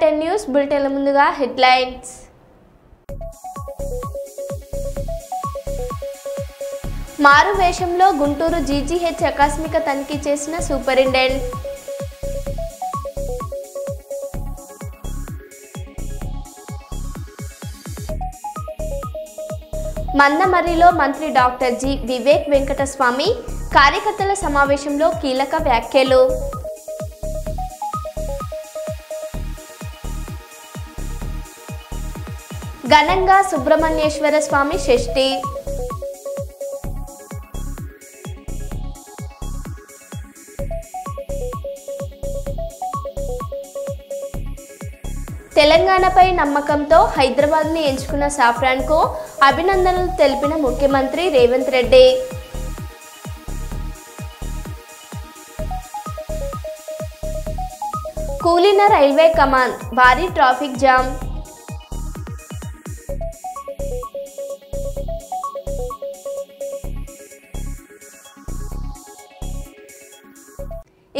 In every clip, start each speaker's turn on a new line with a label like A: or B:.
A: TR10 news బులెటిన్ల ముందుగా headlines. మారు వేషంలో గుంటూరు జీజీహెచ్ ఆకస్మిక తనిఖీ చేసిన సూపరింటెండెంట్. మందమర్రిలో మంత్రి డాక్టర్ జి వివేక్ వెంకటస్వామి కార్యకర్తల సమావేశంలో కీలక వ్యాఖ్యలు. ఘనంగా సుబ్రహ్మణ్యేశ్వర స్వామి షష్ఠి. తెలంగాణపై నమ్మకంతో హైదరాబాద్ని ఎంచుకున్న సాఫ్రాన్కు అభినందనలు తెలిపిన ముఖ్యమంత్రి రేవంత్ రెడ్డి. కూలిన రైల్వే కమాన్, భారీ ట్రాఫిక్ జామ్.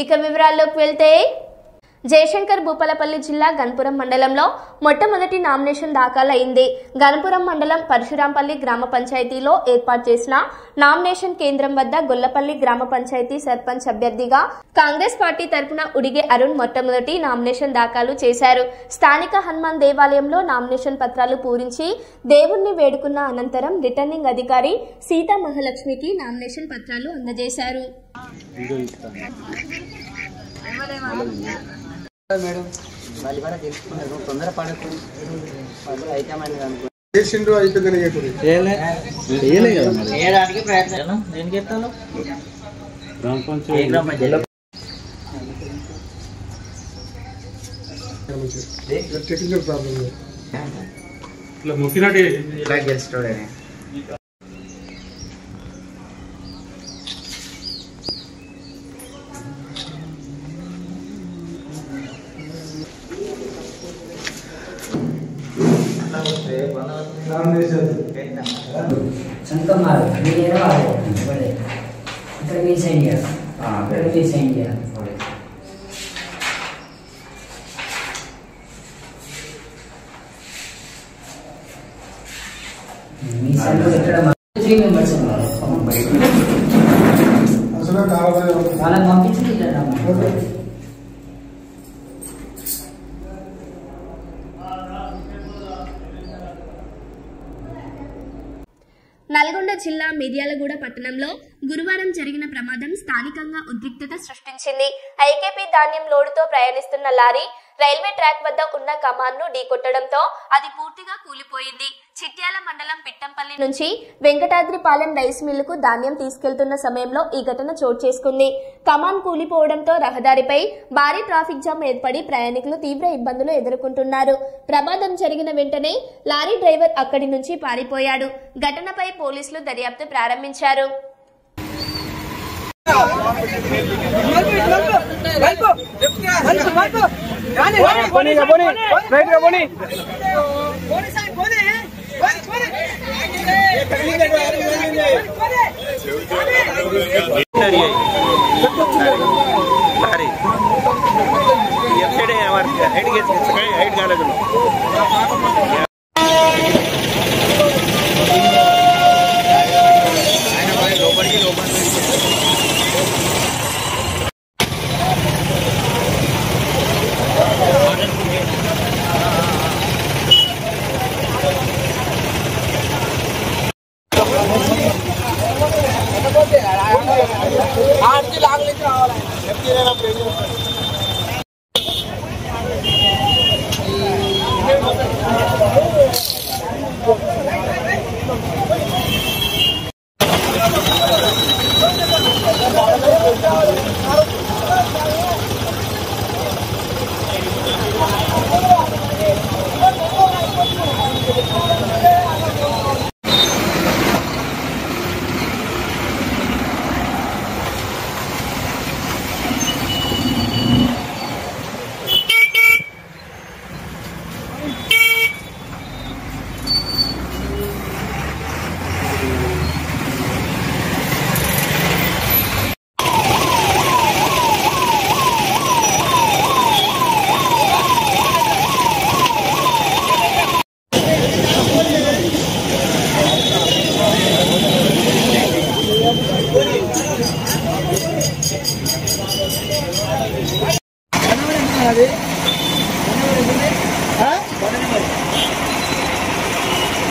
A: ఇక వివరాల్లోకి వెళ్తే, జయశంకర్ భూపాలపల్లి జిల్లా గణపురం మండలంలో మొట్టమొదటి నామినేషన్ దాఖలైంది. గణపురం మండలం పరశురాంపల్లి గ్రామ పంచాయతీలో ఏర్పాటు చేసిన నామినేషన్ కేంద్రం వద్ద గొల్లపల్లి గ్రామ పంచాయతీ సర్పంచ్ అభ్యర్థిగా కాంగ్రెస్ పార్టీ తరఫున ఉడిగే అరుణ్ మొట్టమొదటి నామినేషన్ దాఖలు చేశారు. స్థానిక హనుమాన్ దేవాలయంలో నామినేషన్ పత్రాలు పూరించి దేవుణ్ణి వేడుకున్న అనంతరం రిటర్నింగ్ అధికారి సీతా మహాలక్ష్మికి నామినేషన్ పత్రాలు అందజేశారు.
B: మేడం వాళ్ళు కూడా తెలుసుకున్నారు, తొందర పడకు చేయడానికి ప్రయత్నం. దేనికి ఎత్తాను
C: టెక్నికల్ ప్రాబ్లం ఇట్లా మొక్కినట్టు
B: ఇలా గెలుస్తాడే.
D: సంకమారు మీరేనా వాడే ఇక్కడ మీరు సైన్ చేయాలి, ఇక్కడ మీరు సైన్ చేయాలి. మీ సైన్ ఇక్కడ 3 మెంబర్స్ ఉన్నారు. వాళ్ళని పంపించి ఇక్కడ
A: నల్గొండ జిల్లా మిర్యాలగూడ పట్టణంలో గురువారం జరిగిన ప్రమాదం స్థానికంగా ఉద్రిక్తత సృష్టించింది. ఐకేపీ ధాన్యం లోడుతో ప్రయాణిస్తున్న లారీ రైల్వే ట్రాక్ వద్ద ఉన్న కమాన్ను ఢీకొట్టడంతో అది పూర్తిగా కూలిపోయింది. చిట్యాల మండలం పిట్టంపల్లి నుంచి వెంకటాద్రిపాలెం రైస్ మిల్లుకు ధాన్యం తీసుకెళ్తున్న సమయంలో ఈ ఘటన చోటు చేసుకుంది. కమాన్ కూలిపోవడంతో రహదారిపై భారీ ట్రాఫిక్ జామ్ ఏర్పడి ప్రయాణికులు తీవ్ర ఇబ్బందులు ఎదుర్కొంటున్నారు. ప్రమాదం జరిగిన వెంటనే లారీ డ్రైవర్ అక్కడి నుంచి పారిపోయాడు. ఘటనపై పోలీసులు దర్యాప్తు ప్రారంభించారు.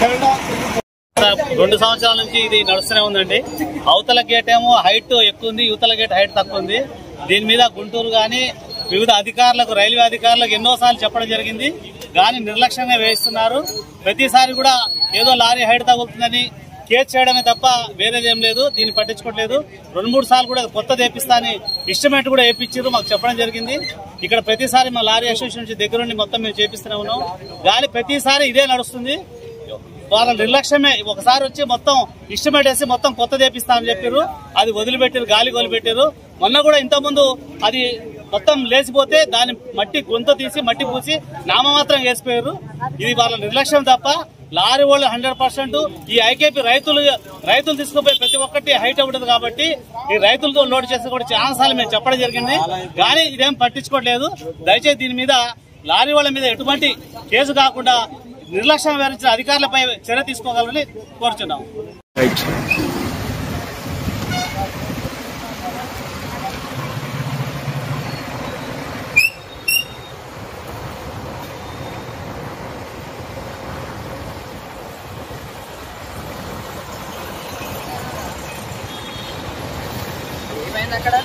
E: 2 సంవత్సరాల నుంచి ఇది నడుస్తూనే ఉందండి. అవతల గేట్ ఏమో హైట్ ఎక్కువ ఉంది, యువతల గేట్ హైట్ తక్కువ ఉంది. దీని మీద గుంటూరు గాని వివిధ అధికారులకు, రైల్వే అధికారులకు ఎన్నోసార్లు చెప్పడం జరిగింది, కానీ నిర్లక్ష్యంగా వేయిస్తున్నారు. ప్రతిసారి కూడా ఏదో లారీ హైట్ తగ్గుతుందని కేసు చేయడమే తప్ప వేరేదేం లేదు. దీన్ని పట్టించుకోవట్లేదు. 2-3 సార్లు కూడా కొత్త వేపిస్తా అని ఎస్టిమేట్ కూడా వేయించారు, మాకు చెప్పడం జరిగింది. ఇక్కడ ప్రతిసారి మా లారీ అసోసియేషన్ నుంచి దగ్గరుండి మొత్తం మేము చేపిస్తూనే ఉన్నాం, కానీ ప్రతిసారి ఇదే నడుస్తుంది. వాళ్ళ నిర్లక్ష్యమే. ఒకసారి వచ్చి మొత్తం ఎస్టిమేట్ వేసి మొత్తం కొత్త చేపిస్తా అని చెప్పారు, అది వదిలిపెట్టారు, గాలి వదిలిపెట్టారు. మొన్న కూడా ఇంతకుముందు అది మొత్తం లేచిపోతే దాన్ని మట్టి గొంత తీసి మట్టి పూసి నామమాత్రం వేసిపోయారు. ఇది వాళ్ళ నిర్లక్ష్యం తప్ప లారీ వాళ్ళు 100% ఈ ఐకేపీ రైతులు తీసుకుపోయి ప్రతి ఒక్కటి హైట్ అవుతుంది కాబట్టి ఈ రైతులతో లోడ్ చేసి కూడా చాలా సార్లు మేము చెప్పడం జరిగింది, కానీ ఇదేం పట్టించుకోవట్లేదు. దయచేసి దీని మీద లారీ వాళ్ళ మీద ఎటువంటి కేసు కాకుండా నిర్లక్ష్యం వహించిన అధికారులపై చర్య తీసుకోగలరని కోరుచున్నాం.
B: అక్కడ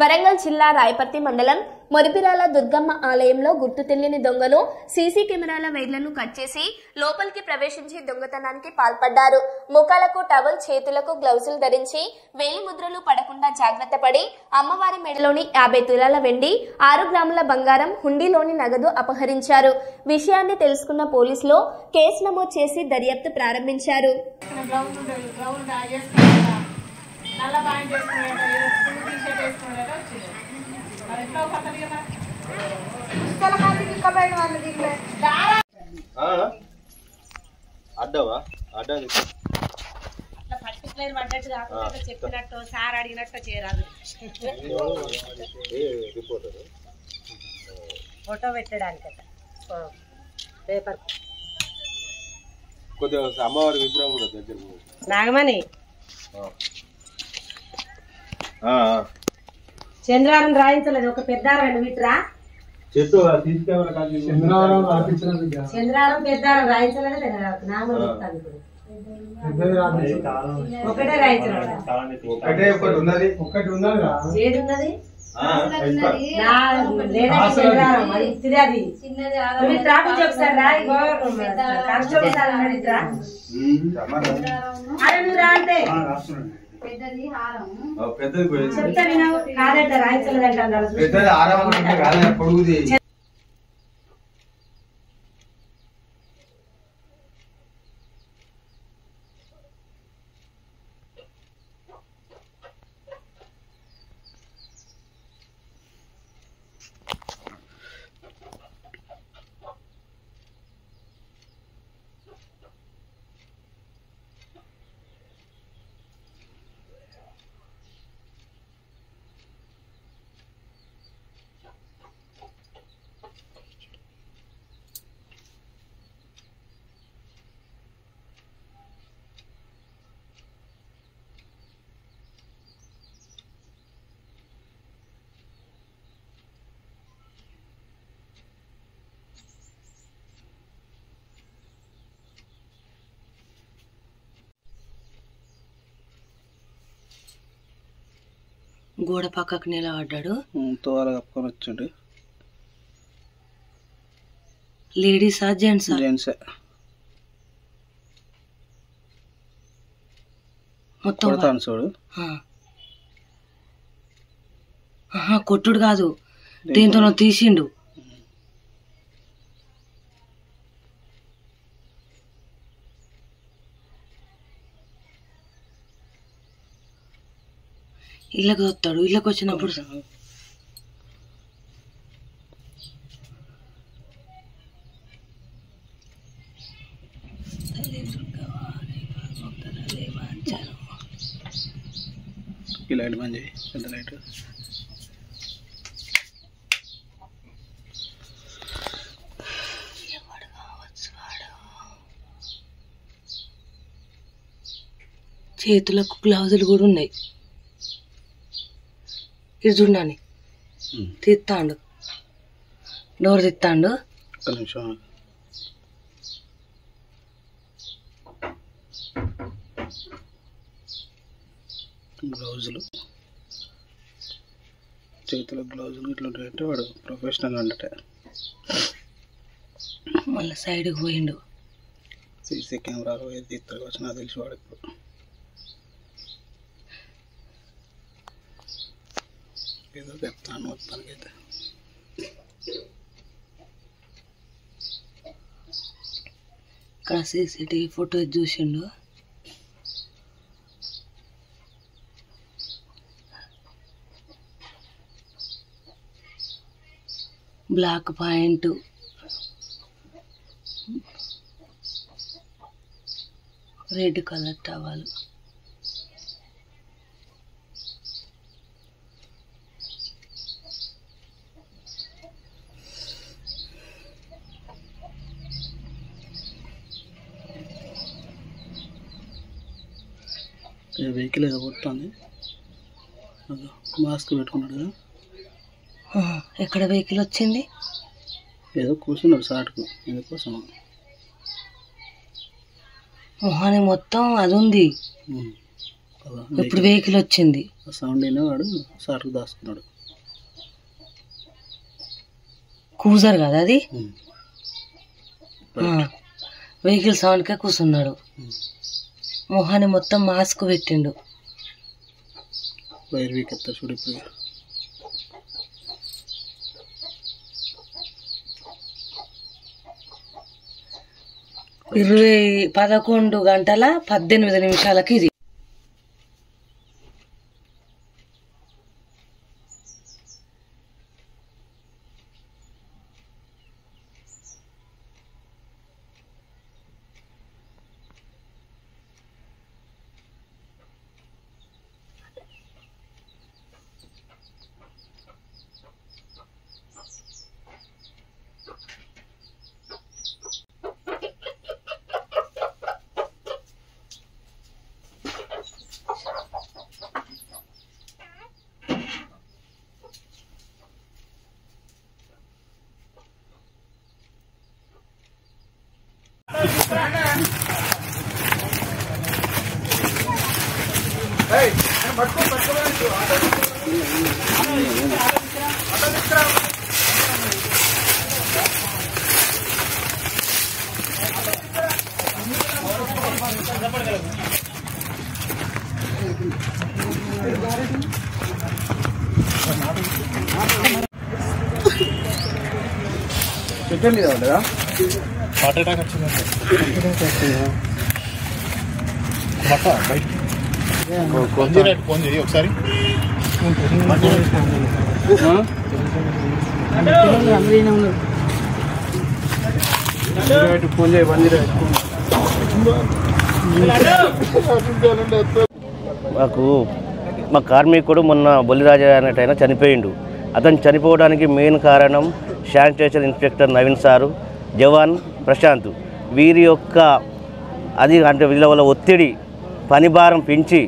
A: వరంగల్ జిల్లా రాయపర్తి మండలం మొరిపిరాల దుర్గమ్మ ఆలయంలో గుర్తు తెలియని దొంగలు సీసీ కెమెరాల వైర్లను కట్ చేసి లోపలికి ప్రవేశించి దొంగతనానికి పాల్పడ్డారు. ముఖాలకు టవల్, చేతులకు గ్లౌజులు ధరించి వేలి ముద్రలు పడకుండా జాగ్రత్త పడి అమ్మవారి మెడలోని 50 తులాల వెండి, 6 గ్రాముల బంగారం, హుండీలోని నగదు అపహరించారు. విషయాన్ని తెలుసుకున్న పోలీసులు కేసు నమోదు చేసి దర్యాప్తు ప్రారంభించారు.
F: పర్టికులర్ పడ్డట్టు కాకుండా చెప్పినట్టు సార్ అడిగినట్టు చేయరాదు. ఫోటో పెట్టడానికట పేపర్
G: కొద్దిగా అమ్మవారి విగ్రహం కూడా దగ్గర
F: నాగమణి చంద్రవారం రాయించలేదు. ఒక పెద్దారం విట్రా
G: చెట్టు చంద్రవారం
F: పెద్దారం రాయించలేదు. నాగమణి ఒకటే రాయించలేదు.
G: ఒకటి ఉన్నది
F: ఏది ఉన్నది చంద్రవారం అది ఇచ్చిది. అది మీరు ట్రాఫిక్ ఒకసారి రా. అరే నువ్వు రా అంటే చెప్తా వినవు. కాదంట రాయించలేదంట.
G: పొడుగుది
F: గోడ పక్కకు నిలబడ్డాడు.
B: తోర కప్పుకొని వచ్చిండు.
F: లేడీసా జెంట్సా?
B: జెంట్స్.
F: మొత్తం
B: చూడు.
F: కొట్టుడు కాదు, దీంతో తీసిండు. ఇళ్ళకి వస్తాడు. ఇళ్ళకి వచ్చినప్పుడు
E: ఈ లైట్ బంద్ చేయి, పెద్ద లైట్.
F: చేతులకు గ్లౌజులు కూడా ఉన్నాయి. ఇది చూడండి, తీస్తాడు, డోర్ తీస్తాడు.
E: ఒక్క నిమిషం. గ్లౌజులు, చేతుల గ్లౌజులు ఇట్లా ఉంటాయంటే వాడు ప్రొఫెషనల్ అంటే.
F: మళ్ళీ సైడ్కి పోయిండు.
E: సీసీ కెమెరాలో ఏది తీస్తారు వచ్చి నాకు తెలిసి వాడు ఇప్పుడు. ఏదో చెప్తాను మొత్తానికైతే.
F: ఇక్కడ సీసీటీవీ ఫోటో చూసిండు. Black point, red colour towel.
E: Vehicle ఏదో కొడుతుంది, మాస్క్ పెట్టుకున్నాడు కదా.
F: ఎక్కడ వెహికల్ వచ్చింది?
E: ఏదో కూర్చున్నాడు సాటుకు, ఎందుకోసం
F: మొహాన్ని మొత్తం అది ఉంది. ఇప్పుడు వెహికల్ వచ్చింది.
E: సౌండ్ అయినా వాడు సాటుకు దాచుకున్నాడు.
F: కూజర్ కదా అది. వెహికల్ సౌండ్కే కూర్చున్నాడు. మొహాన్ని మొత్తం మాస్క్ పెట్టిండు.
E: వైర్ వీక్ ఎత్తారు చూడు ఇప్పుడు.
F: 11 గంటల 18 నిమిషాలకి ఇది.
C: హార్ట్ అటాక్ వచ్చిందంటే ఫోన్ చేయి ఒకసారి. ఫోన్ చేయి.
H: మా కార్మికుడు మొన్న బొల్లిరాజు అనేటైనా చనిపోయిండు. అతను చనిపోవడానికి మెయిన్ కారణం శానిటేషన్ ఇన్స్పెక్టర్ నవీన్ సారు, జవాన్ ప్రశాంత్. వీరి యొక్క అది అంటే వీళ్ళ వల్ల ఒత్తిడి, పని భారం పెంచి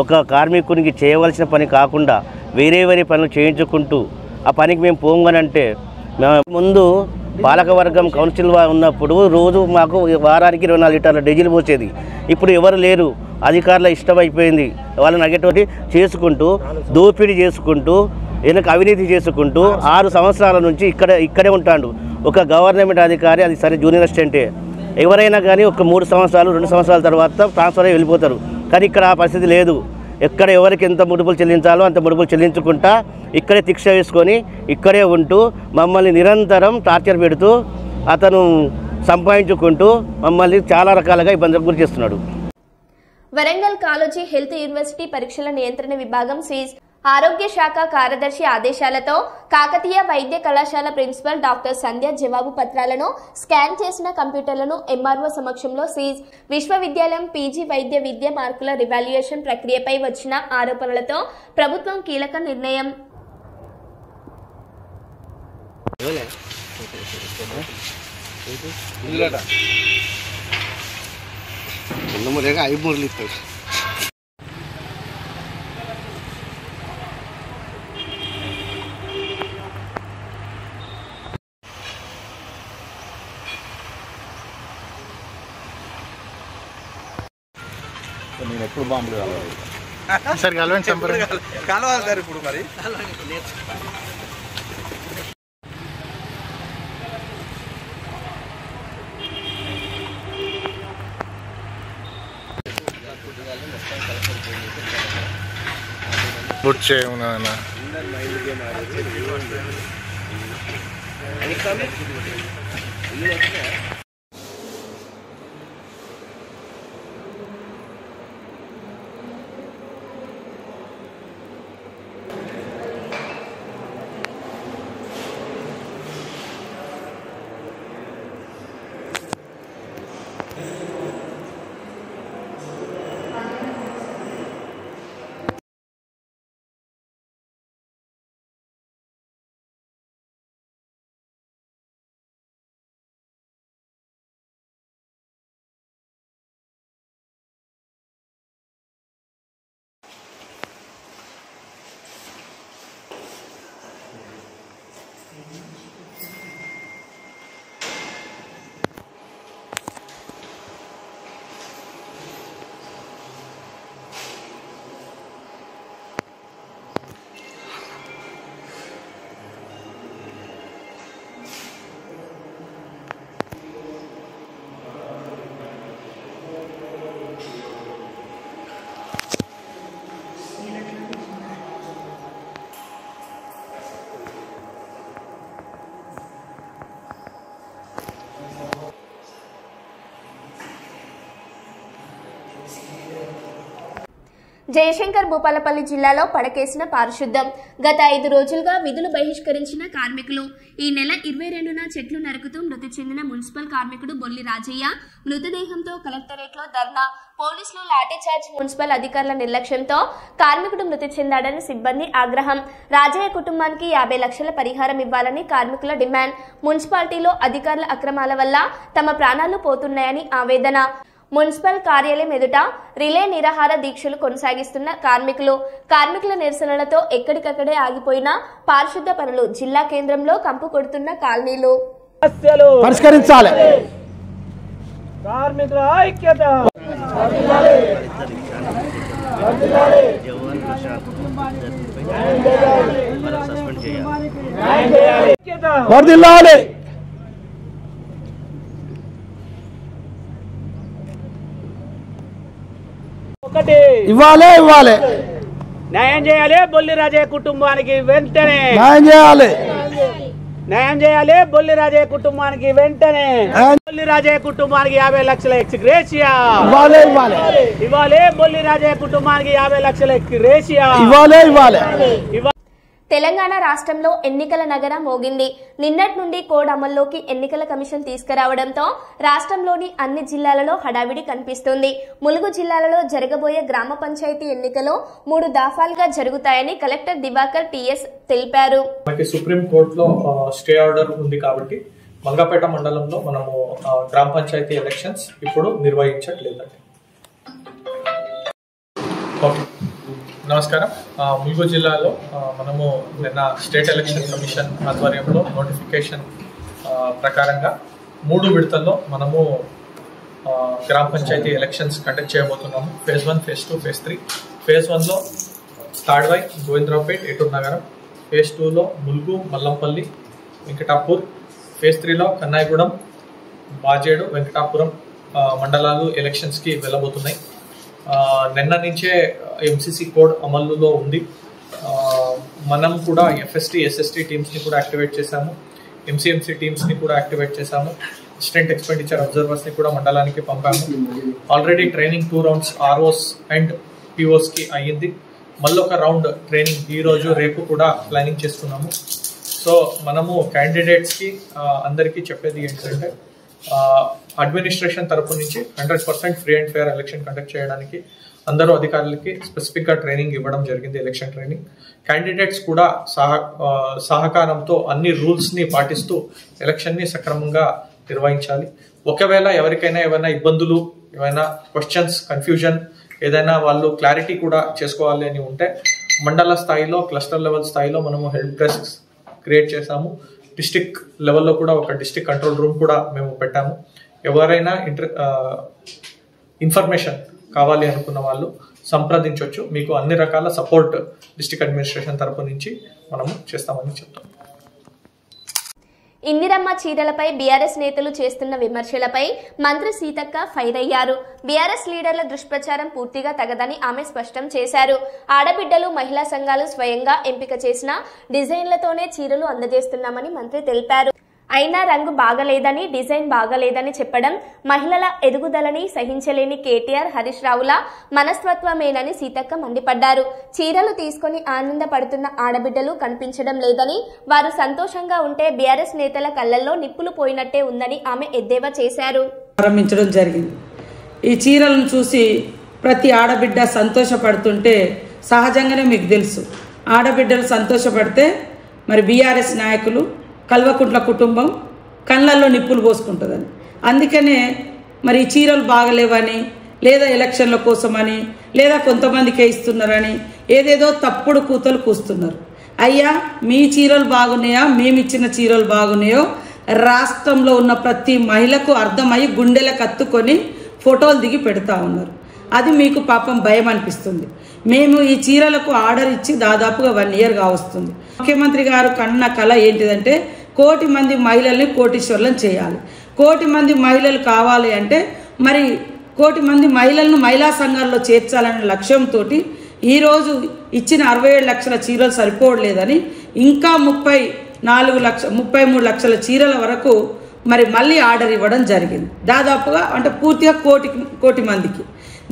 H: ఒక కార్మికునికి చేయవలసిన పని కాకుండా వేరే పనులు చేయించుకుంటూ ఆ పనికి మేము పోంగనంటే, ముందు పాలకవర్గం కౌన్సిల్ ఉన్నప్పుడు రోజు మాకు వారానికి 24 లీటర్ల డీజిల్ పోసేది. ఇప్పుడు ఎవరు లేరు, అధికారుల ఇష్టమైపోయింది. వాళ్ళని అగేటువంటి చేసుకుంటూ, దోపిడీ చేసుకుంటూ, వెనక అవినీతి చేసుకుంటూ 6 సంవత్సరాల నుంచి ఇక్కడే ఉంటాడు ఒక గవర్నమెంట్ అధికారి. అది సరే జూనియర్ అసిస్టెంటే, ఎవరైనా కానీ ఒక 3 సంవత్సరాలు 2 సంవత్సరాల తర్వాత ట్రాన్స్ఫర్ అయ్యి వెళ్ళిపోతారు. కానీ ఇక్కడ ఆ పరిస్థితి లేదు. ఎక్కడ ఎవరికి ఎంత ముడుపులు చెల్లించాలో అంత ముడుపులు చెల్లించుకుంటా ఇక్కడే శిక్ష వేసుకొని ఇక్కడే ఉంటూ మమ్మల్ని నిరంతరం టార్చర్ పెడుతూ అతను సంపాదించుకుంటూ మమ్మల్ని చాలా రకాలుగా ఇబ్బందులకు గురి చేస్తున్నాడు.
A: వరంగల్ కాలోజీ హెల్త్ యూనివర్సిటీ పరీక్షల నియంత్రణ విభాగం స్వీజ్ ఆరోగ్య శాఖ కార్యదర్శి ఆదేశాలతో కాకతీయ వైద్య కళాశాల ప్రిన్సిపల్ డాక్టర్ సంధ్య జవాబు పత్రాలను స్కాన్ చేసిన కంప్యూటర్లను ఎంఆర్ఓ సమక్షంలో సీజ్. విశ్వవిద్యాలయం పీజీ వైద్య విద్య మార్కుల రివాల్యుయేషన్ ప్రక్రియపై వచ్చిన ఆరోపణలతో ప్రభుత్వం కీలక నిర్ణయం.
C: నేను ఎప్పుడు బాంబులు కావాలి సార్ కలవండి
G: కలవాలి సార్ ఇప్పుడు మరి
C: బుట్ చేయమన్నా
A: జయశంకర్ భూపాలపల్లి జిల్లాలో పడకేసిన పారిశుద్ధ్యం. గత 5 రోజులుగా విధులు బహిష్కరించిన కార్మికులు. ఈ నెల 22న చెట్లు నరుకుతూ మృతి చెందిన మున్సిపల్ కార్మికుడు బొల్లి రాజయ్య మృతదేహంతో కలెక్టరేట్లో ధర్నా. పోలీసులు లాఠీచార్జ్. మున్సిపల్ అధికారుల నిర్లక్ష్యంతో కార్మికుడు మృతి చెందాడని సిబ్బంది ఆగ్రహం. రాజయ్య కుటుంబానికి 50 లక్షల పరిహారం ఇవ్వాలని కార్మికుల డిమాండ్. మున్సిపాలిటీలో అధికారుల అక్రమాల వల్ల తమ ప్రాణాలు పోతున్నాయని ఆవేదన. మున్సిపల్ కార్యాలయం ఎదుట రిలే నిరాహార దీక్షలు కొనసాగిస్తున్న కార్మికుల నిరసనలతో ఎక్కడికక్కడే ఆగిపోయిన పారిశుద్ధ్య పనులు. జిల్లా కేంద్రంలో కంపు కొడుతున్న కాలనీలు
I: పరిష్కరించాలి.
J: కార్మికుల ఐక్యత.
I: వర్ధిల్లాలి. ఇవ్వాలి
J: న్యాయం చేయాలి. బొల్లి రాజయ్య కుటుంబానికి వెంటనే
I: న్యాయం చేయాలి.
J: బొల్లి రాజయ్య కుటుంబానికి వెంటనే బొల్లి రాజయ్య కుటుంబానికి 50 లక్షల ఎక్స్గ్రేషియా ఇవ్వాలి. బొల్లి రాజయ్య కుటుంబానికి 50 లక్షల ఎక్స్గ్రేషియా ఇవ్వాలి.
A: తెలంగాణ రాష్ట్రంలో ఎన్నికల నగరం మోగింది. నిన్నటి నుండి కోడ్ అమల్లోకి ఎన్నికల కమిషన్ తీసుకురావడంతో రాష్ట్రంలోని అన్ని జిల్లాలలో హడావిడి కనిపిస్తుంది. ములుగు జిల్లాలో జరగబోయే గ్రామ పంచాయతీ ఎన్నికలు 3 దఫాలుగా జరుగుతాయని కలెక్టర్ దివాకర్ టిఎస్ తెలిపారు.
K: సుప్రీం కోర్టులో స్టే ఆర్డర్ ఉంది కాబట్టి మంగపేట మండలంలో మనము గ్రామ పంచాయతీ ఎలక్షన్స్ ఇప్పుడు నిర్వహించట్లేదండి. ఓకే, నమస్కారం. ములుగు జిల్లాలో మనము నిన్న స్టేట్ ఎలక్షన్ కమిషన్ ఆధ్వర్యంలో నోటిఫికేషన్ ప్రకారంగా 3 విడతల్లో మనము గ్రామ పంచాయతీ ఎలక్షన్స్ కండక్ట్ చేయబోతున్నాము. Phase 1, phase 2, phase 3. ఫేజ్ 1లో తాడ్వాయి, గోవిందరావుపేట్, ఏటూరు నగరం. ఫేజ్ 2లో ములుగు, మల్లంపల్లి, వెంకటాపూర్. ఫేజ్ 3లో కన్నాయిగూడెం, బాజేడు, వెంకటాపురం మండలాలు ఎలక్షన్స్కి వెళ్ళబోతున్నాయి. నిన్న నుంచే ఎంసీసీ కోడ్ అమలులో ఉంది. మనం కూడా ఎఫ్ఎస్టీ, ఎస్ఎస్టీ టీమ్స్ని కూడా యాక్టివేట్ చేశాము. ఎంసీఎంసీ టీమ్స్ని కూడా యాక్టివేట్ చేశాము. అసిస్టెంట్ ఎక్స్పెండిచర్ అబ్జర్వర్స్ని కూడా మండలానికి పంపాము. Already training 2 rounds ROs and పిఓస్కి అయ్యింది. మళ్ళీ ఒక రౌండ్ ట్రైనింగ్ ఈరోజు రేపు కూడా ప్లానింగ్ చేస్తున్నాము. సో మనము క్యాండిడేట్స్కి అందరికీ చెప్పేది ఏంటంటే అడ్మినిస్ట్రేషన్ తరపు నుంచి 100% free and fair election conduct చేయడానికి అందరూ అధికారులకి స్పెసిఫిక్గా ట్రైనింగ్ ఇవ్వడం జరిగింది, ఎలక్షన్ ట్రైనింగ్. క్యాండిడేట్స్ కూడా సహకారంతో అన్ని రూల్స్ని పాటిస్తూ ఎలక్షన్ని సక్రమంగా నిర్వహించాలి. ఒకవేళ ఎవరికైనా ఏమైనా ఇబ్బందులు, ఏమైనా క్వశ్చన్స్, కన్ఫ్యూజన్, ఏదైనా వాళ్ళు క్లారిటీ కూడా చేసుకోవాలి అని ఉంటే మండల స్థాయిలో, క్లస్టర్ లెవెల్ స్థాయిలో మనము హెల్ప్ డెస్క్ క్రియేట్ చేశాము. డిస్టిక్ లెవెల్లో కూడా ఒక డిస్టిక్ కంట్రోల్ రూమ్ కూడా మేము పెట్టాము. ఎవరైనా ఇన్ఫర్మేషన్ కావాలి అనుకున్న వాళ్ళు సంప్రదించవచ్చు. మీకు అన్ని రకాల సపోర్ట్ డిస్టిక్ అడ్మినిస్ట్రేషన్ తరపు నుంచి మనము చేస్తామని చెప్తాం.
A: ఇందిరమ్మ చీరలపై బీఆర్ఎస్ నేతలు చేస్తున్న విమర్శలపై మంత్రి సీతక్క ఫైర్ అయ్యారు. బీఆర్ఎస్ లీడర్ల దుష్ప్రచారం పూర్తిగా తగదని ఆమె స్పష్టం చేశారు. ఆడబిడ్డలు, మహిళా సంఘాలు స్వయంగా ఎంపిక చేసిన డిజైన్లతోనే చీరలు అందజేస్తున్నామని మంత్రి తెలిపారు. అయినా రంగు బాగలేదని, డిజైన్ బాగలేదని చెప్పడం మహిళల ఎదుగుదలని సహించలేని కేటీఆర్, హరీష్ రావుల మనస్తత్వమేనని సీతక్క మండిపడ్డారు. చీరలు తీసుకుని ఆనందపడుతున్న ఆడబిడ్డలు కనిపించడం లేదని, వారు సంతోషంగా ఉంటే బీఆర్ఎస్ నేతల కళ్లల్లో నిప్పులు పోయినట్టే ఉందని ఆమె ఎద్దేవా చేశారు.
F: ప్రారంభించడం జరిగింది. ఈ చీరలను చూసి ప్రతి ఆడబిడ్డ సంతోషపడుతుంటే సహజంగానే మీకు తెలుసు, ఆడబిడ్డలు సంతోషపడితే మరి బీఆర్ఎస్ నాయకులు, కల్వకుంట్ల కుటుంబం కళ్ళల్లో నిప్పులు పోసుకుంటుందని. అందుకనే మరి చీరలు బాగలేవని, లేదా ఎలక్షన్ల కోసమని, లేదా కొంతమందికే ఇస్తున్నారని ఏదేదో తప్పుడు కూతలు కూస్తున్నారు. అయ్యా, మీ చీరలు బాగున్నాయా, మేమిచ్చిన చీరలు బాగున్నాయో రాష్ట్రంలో ఉన్న ప్రతి మహిళకు అర్థమయ్యి గుండెలకు కత్తుకొని ఫోటోలు దిగి పెడతా ఉన్నారు. అది మీకు పాపం భయం అనిపిస్తుంది. మేము ఈ చీరలకు ఆర్డర్ ఇచ్చి దాదాపుగా 1 year కావస్తుంది. ముఖ్యమంత్రి గారు కన్న కళ ఏంటిదంటే 1 కోటి మంది మహిళల్ని కోటీశ్వర్లను చేయాలి. 1 కోటి మంది మహిళలు కావాలి అంటే మరి 1 కోటి మంది మహిళలను మహిళా సంఘాల్లో చేర్చాలనే లక్ష్యంతో ఈరోజు ఇచ్చిన 67 లక్షల చీరలు సరిపోవట్లేదని ఇంకా 33 లక్షల చీరల వరకు మరి మళ్ళీ ఆర్డర్ ఇవ్వడం జరిగింది. దాదాపుగా అంటే పూర్తిగా 1 కోటి మందికి.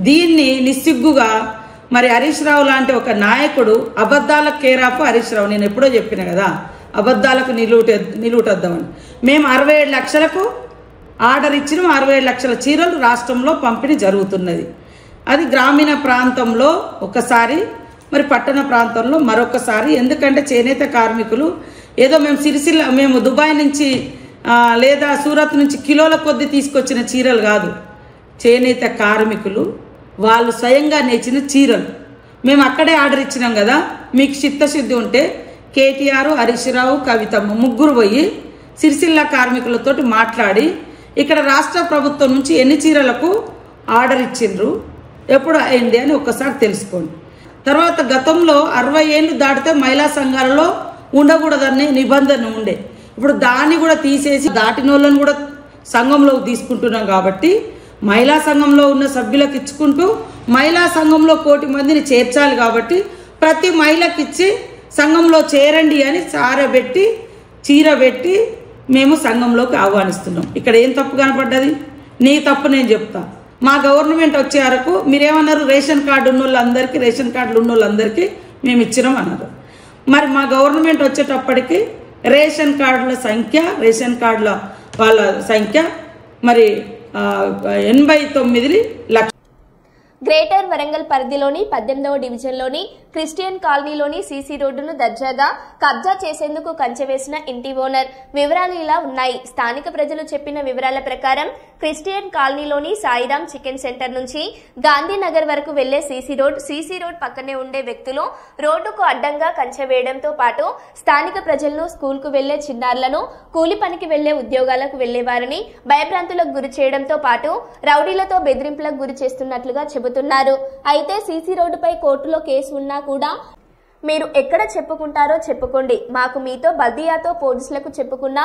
F: దీన్ని నిస్సిగ్గుగా మరి హరీష్ రావు లాంటి ఒక నాయకుడు, అబద్ధాల కేరాఫ్ హరీష్ రావు, నేను ఎప్పుడో చెప్పిన కదా అబద్ధాలకు నిలువుటద్దామని. మేము 67 లక్షలకు ఆర్డర్ ఇచ్చినాం. 67 లక్షల చీరలు రాష్ట్రంలో పంపిణీ జరుగుతున్నది. అది గ్రామీణ ప్రాంతంలో ఒకసారి, మరి పట్టణ ప్రాంతంలో మరొకసారి. ఎందుకంటే చేనేత కార్మికులు ఏదో మేము దుబాయ్ నుంచి లేదా సూరత్ నుంచి కిలోల కొద్దీ తీసుకొచ్చిన చీరలు కాదు. చేనేత కార్మికులు వాళ్ళు స్వయంగా నేర్చిన చీరలు మేము అక్కడే ఆర్డర్ ఇచ్చినాం కదా. మీకు చిత్తశుద్ధి ఉంటే కేటీఆర్, హరీష్ రావు, కవితమ్మ ముగ్గురు పోయి సిరిసిల్ల కార్మికులతో మాట్లాడి ఇక్కడ రాష్ట్ర ప్రభుత్వం నుంచి ఎన్ని చీరలకు ఆర్డర్ ఇచ్చిండ్రు, ఎప్పుడు అయింది అని ఒక్కసారి తెలుసుకోండి. తర్వాత గతంలో 60 ఏళ్ళు దాటితే మహిళా సంఘాలలో ఉండకూడదనే నిబంధన ఉండే. ఇప్పుడు దాన్ని కూడా తీసేసి దాటిన వాళ్ళని కూడా సంఘంలోకి తీసుకుంటున్నాం. కాబట్టి మహిళా సంఘంలో ఉన్న సభ్యులకు ఇచ్చుకుంటూ మహిళా సంఘంలో 1 కోటి మందిని చేర్చాలి. కాబట్టి ప్రతి మహిళకి ఇచ్చి సంఘంలో చేరండి అని సారబెట్టి చీర పెట్టి మేము సంఘంలోకి ఆహ్వానిస్తున్నాం. ఇక్కడ ఏం తప్పు కనపడ్డది? నీ తప్పు నేను చెప్తా. మా గవర్నమెంట్ వచ్చే వరకు మీరేమన్నారు, రేషన్ కార్డు ఉన్న వాళ్ళందరికీ, రేషన్ కార్డులు ఉన్న వాళ్ళందరికీ మేము ఇచ్చినాం అన్నారు. మరి మా గవర్నమెంట్ వచ్చేటప్పటికి రేషన్ కార్డుల సంఖ్య, రేషన్ కార్డుల వాళ్ళ సంఖ్య మరి 89 లక్షలు.
A: గ్రేటర్ వరంగల్ పరిధిలోని 18వ డివిజన్లోని క్రిస్టియన్ కాలనీలోని సీసీ రోడ్డును దర్జాగా కబ్జా చేసేందుకు కంచె వేసిన ఇంటి ఓనర్ వివరాలు ఇలా ఉన్నాయి. స్థానిక ప్రజలు చెప్పిన వివరాల ప్రకారం క్రిస్టియన్ కాలనీలోని సాయిరామ్ చికెన్ సెంటర్ నుంచి గాంధీనగర్ వరకు వెళ్లే సీసీ రోడ్ పక్కనే ఉండే వ్యక్తులు రోడ్డుకు అడ్డంగా కంచె వేయడంతో పాటు స్థానిక ప్రజలను, స్కూల్ కు వెళ్లే చిన్నారులను, కూలి పనికి వెళ్లే ఉద్యోగాలకు వెళ్లే వారిని భయభ్రాంతులకు గురి చేయడంతో పాటు రౌడీలతో బెదిరింపులకు గురి చేస్తున్నట్లుగా చెబుతున్నారు. అయితే సీసీ రోడ్డుపై కోర్టులో కేసు ఉన్నా కూడా మీరు ఎక్కడ చెప్పుకుంటారో చెప్పుకోండి, మాకు మీతో బల్దియాతో పోలీసులకు చెప్పుకున్నా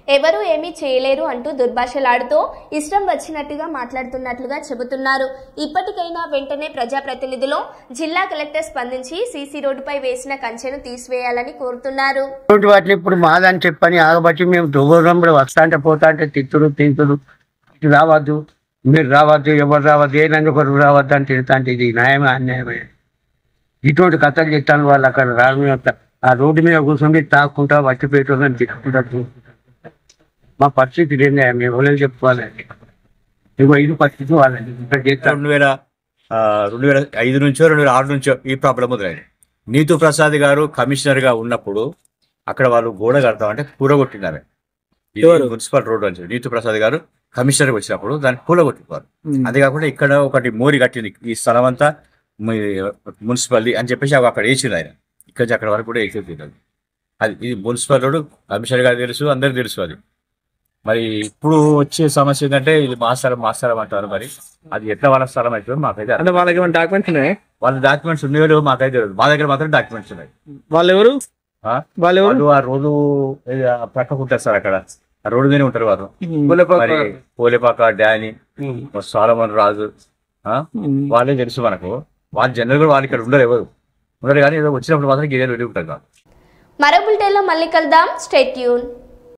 A: ఎవరూ ఏమీ చేయలేరు అంటూ దుర్భాషలాడుతూ ఇష్టం వచ్చినట్టుగా మాట్లాడుతున్నట్లుగా చెబుతున్నారు. ఇప్పటికైనా వెంటనే ప్రజాప్రతినిధులు, జిల్లా కలెక్టర్ స్పందించి సీసీ రోడ్డుపై వేసిన కంచెను తీసివేయాలని కోరుతున్నారు.
L: వాటిని ఇప్పుడు మాదని చెప్పని ఆగబట్టి మేము దూరం వస్తా అంటే పోతా అంటే తిట్టుడు ఇటు రావద్దు, మీరు రావద్దు, ఎవరు రావద్దు, ఏ నందుకొరకు రావద్దు అని తిడతా అంటే ఇది న్యాయమే అన్యాయమే? ఇటువంటి కథలు చెప్తాను. వాళ్ళు అక్కడ ఆ రోడ్డు మీద కూర్చొని తాక్కుంటా వచ్చిపోయేటోళ్ళని తిట్టుకుంటా. మా పరిస్థితి ఏంటి, మేము ఎవరో చెప్పుకోవాలి. ఇగో ఇది పరిస్థితి వాళ్ళని ఇక్కడ చేస్తాను.
M: 2005 నుంచో 2006 నుంచో ఈ ప్రాబ్లం మొదలైంది. నీతు ప్రసాద్ గారు కమిషనర్గా ఉన్నప్పుడు అక్కడ వాళ్ళు గోడ కడతామంటే కూరగొట్టినారు. మున్సిపల్ రోడ్ అని నీతు ప్రసాద్ గారు కమిషనర్కి వచ్చినప్పుడు దాన్ని కూలగొట్టిపోరు. అంతేకాకుండా ఇక్కడ ఒకటి మోరి కట్టింది, ఈ స్థలం అంతా మున్సిపాలిటీ అని చెప్పేసి అక్కడ వేసింది ఆయన. ఇక్కడ నుంచి అక్కడ వరకు కూడా వేసేది అది. ఇది మున్సిపల్ రోడ్, కమిషనర్ గారు తెలుసు, అందరికి తెలుసు అది. మరి ఇప్పుడు వచ్చే సమస్య ఏంటంటే ఇది మా స్థలం అంటారు. మరి అది ఎట్లా వాళ్ళ స్థలం అవుతుందో మాకైతే
J: అంటే వాళ్ళకి ఏమైనా డాక్యుమెంట్స్ ఉన్నాయి?
M: వాళ్ళ డాక్యుమెంట్స్ ఉన్నాయో మాకైతే తెలియదు. మా దగ్గర మాత్రం డాక్యుమెంట్స్ ఉన్నాయి.
J: వాళ్ళు ఎవరు?
M: ఆ రోడ్డు పక్కకు ఉంటారు సార్, అక్కడ ఆ రోడ్డు మీదనే ఉంటారు వాళ్ళు. మరి పోలేపాక డాని, సాలమన్ రాజు వాళ్ళే తెలుసు మనకు. వాళ్ళు జనరల్ గా వాళ్ళు ఇక్కడ ఉండరు, ఎవరు ఉండరు. కానీ ఏదో వచ్చినప్పుడు మాత్రం గిరియలు వెళ్ళి ఉంటారు.
A: మరో బులెటిన్లో మళ్ళీ కలుద్దాం. Stay tune.